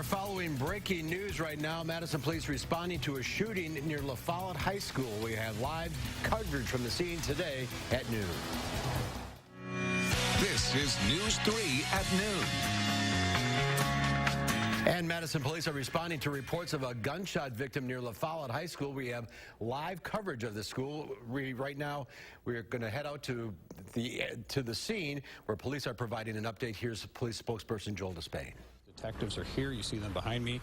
are following breaking news right now. Madison police responding to a shooting near Follette High School. We have live coverage from the scene today at noon. This is News 3 at noon. And Madison police are responding to reports of a gunshot victim near Follette High School. We have live coverage of the school. Right now, we're going to head out to the scene where police are providing an update. Here's police spokesperson Joel Despain. Detectives are here. You see them behind me.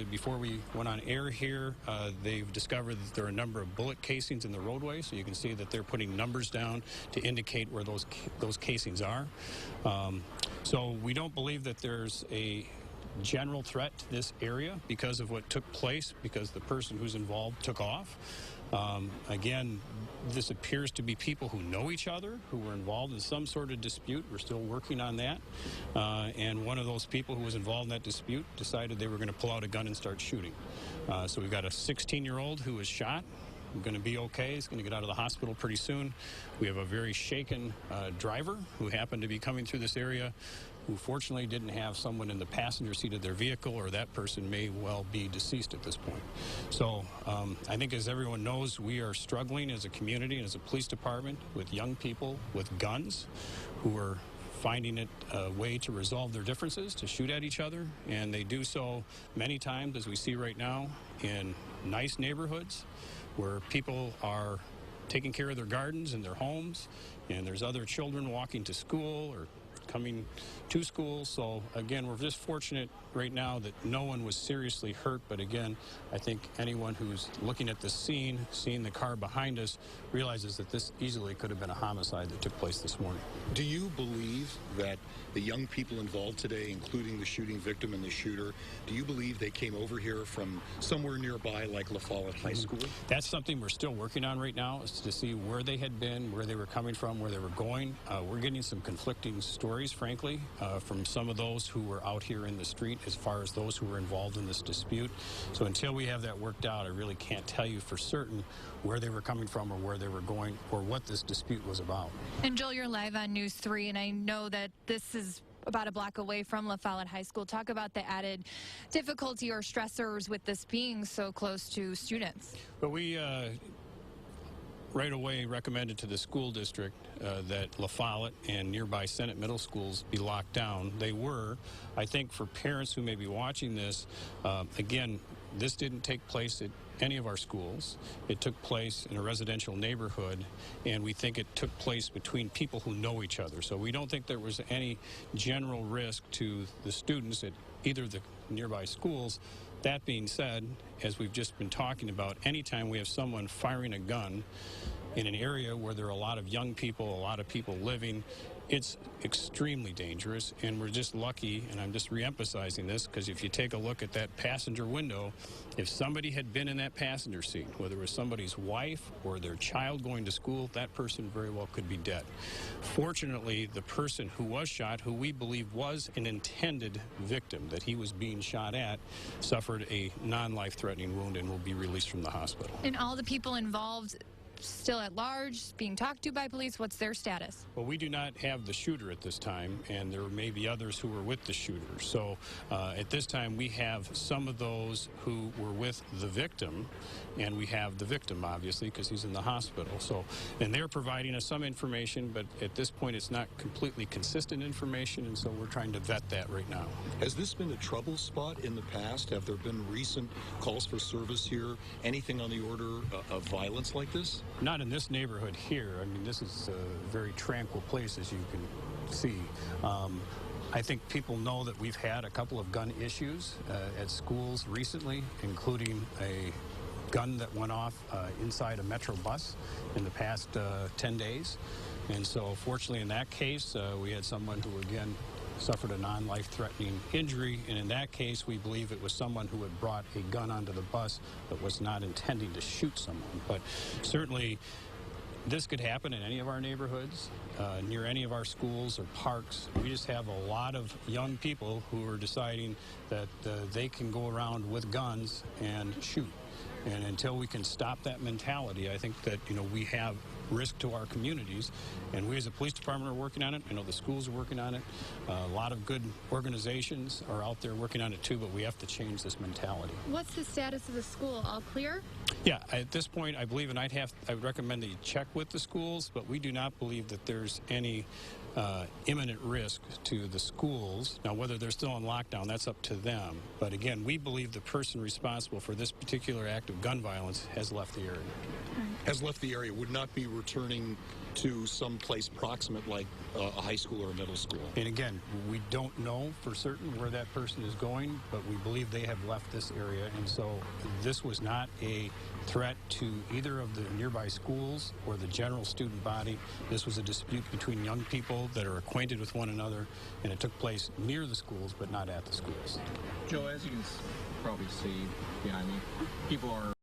Before we went on air here, they've discovered that there are a number of bullet casings in the roadway. So you can see that they're putting numbers down to indicate where those casings are. So we don't believe that there's a general threat to this area because of what took place, because the person who's involved took off. Again, this appears to be people who know each other, who were involved in some sort of dispute. We're still working on that. And one of those people who was involved in that dispute decided they were going to pull out a gun and start shooting. So we've got a 16-year-old who was shot. Going to be okay. He's going to get out of the hospital pretty soon. We have a very shaken driver who happened to be coming through this area, who fortunately didn't have someone in the passenger seat of their vehicle, or that person may well be deceased at this point. So I think, as everyone knows, we are struggling as a community and as a police department with young people with guns who are finding it a way to resolve their differences, to shoot at each other, and they do so many times, as we see right now, in nice neighborhoods where people are taking care of their gardens and their homes, and there's other children walking to school or coming to school. So again, we're just fortunate right now that no one was seriously hurt. But again, I think anyone who's looking at the scene, seeing the car behind us, realizes that this easily could have been a homicide that took place this morning. Do you believe that the young people involved today, including the shooting victim and the shooter, do you believe they came over here from somewhere nearby, like Follette High School? That's something we're still working on right now, is to see where they had been, where they were coming from, where they were going. We're getting some conflicting stories, frankly, from some of those who were out here in the street as far as those who were involved in this dispute. So until we have that worked out, I really can't tell you for certain where they were coming from or where they were going or what this dispute was about. And Joel, you're live on News 3, and I know that this is about a block away from Follette High School. Talk about the added difficulty or stressors with this being so close to students. But we right away recommended to the school district that Follette and nearby Senate middle schools be locked down. They were. I think for parents who may be watching this, again, this didn't take place at any of our schools. It took place in a residential neighborhood, and we think it took place between people who know each other. So we don't think there was any general risk to the students at either of the nearby schools. That being said, as we've just been talking about, anytime we have someone firing a gun in an area where there are a lot of young people, a lot of people living, it's extremely dangerous, and we're just lucky, and I'm just re-emphasizing this, because if you take a look at that passenger window, if somebody had been in that passenger seat, whether it was somebody's wife or their child going to school, that person very well could be dead. Fortunately, the person who was shot, who we believe was an intended victim that he was being shot at, suffered a non-life-threatening wound and will be released from the hospital. And all the people involved still at large, being talked to by police? What's their status? Well, we do not have the shooter at this time, and there may be others who were with the shooter. So at this time, we have some of those who were with the victim, and we have the victim, obviously, because he's in the hospital. So, and they're providing us some information, but at this point, it's not completely consistent information, and so we're trying to vet that right now. Has this been a trouble spot in the past? Have there been recent calls for service here? Anything on the order of violence like this? Not in this neighborhood here. I mean, this is a very tranquil place, as you can see. I think people know that we've had a couple of gun issues at schools recently, including a gun that went off inside a Metro bus in the past 10 days. And so, fortunately, in that case, we had someone who, again, suffered a non-life-threatening injury, and in that case we believe it was someone who had brought a gun onto the bus but was not intending to shoot someone. But certainly this could happen in any of our neighborhoods, near any of our schools or parks. We just have a lot of young people who are deciding that they can go around with guns and shoot. And until we can stop that mentality, I think that, we have risk to our communities. And we as a police department are working on it. I know the schools are working on it. A lot of good organizations are out there working on it too, but we have to change this mentality. What's the status of the school? All clear? Yeah, at this point, I believe, and I would recommend that you check with the schools, but we do not believe that there's any imminent risk to the schools. Now, whether they're still on lockdown, that's up to them. But again, we believe the person responsible for this particular act of gun violence has left the area. Has left the area, would not be returning to some place proximate like a high school or a middle school. And again, we don't know for certain where that person is going, but we believe they have left this area. And so this was not a threat to either of the nearby schools or the general student body. This was a dispute between young people that are acquainted with one another, and it took place near the schools, but not at the schools. Joe, as you can probably see behind me, people are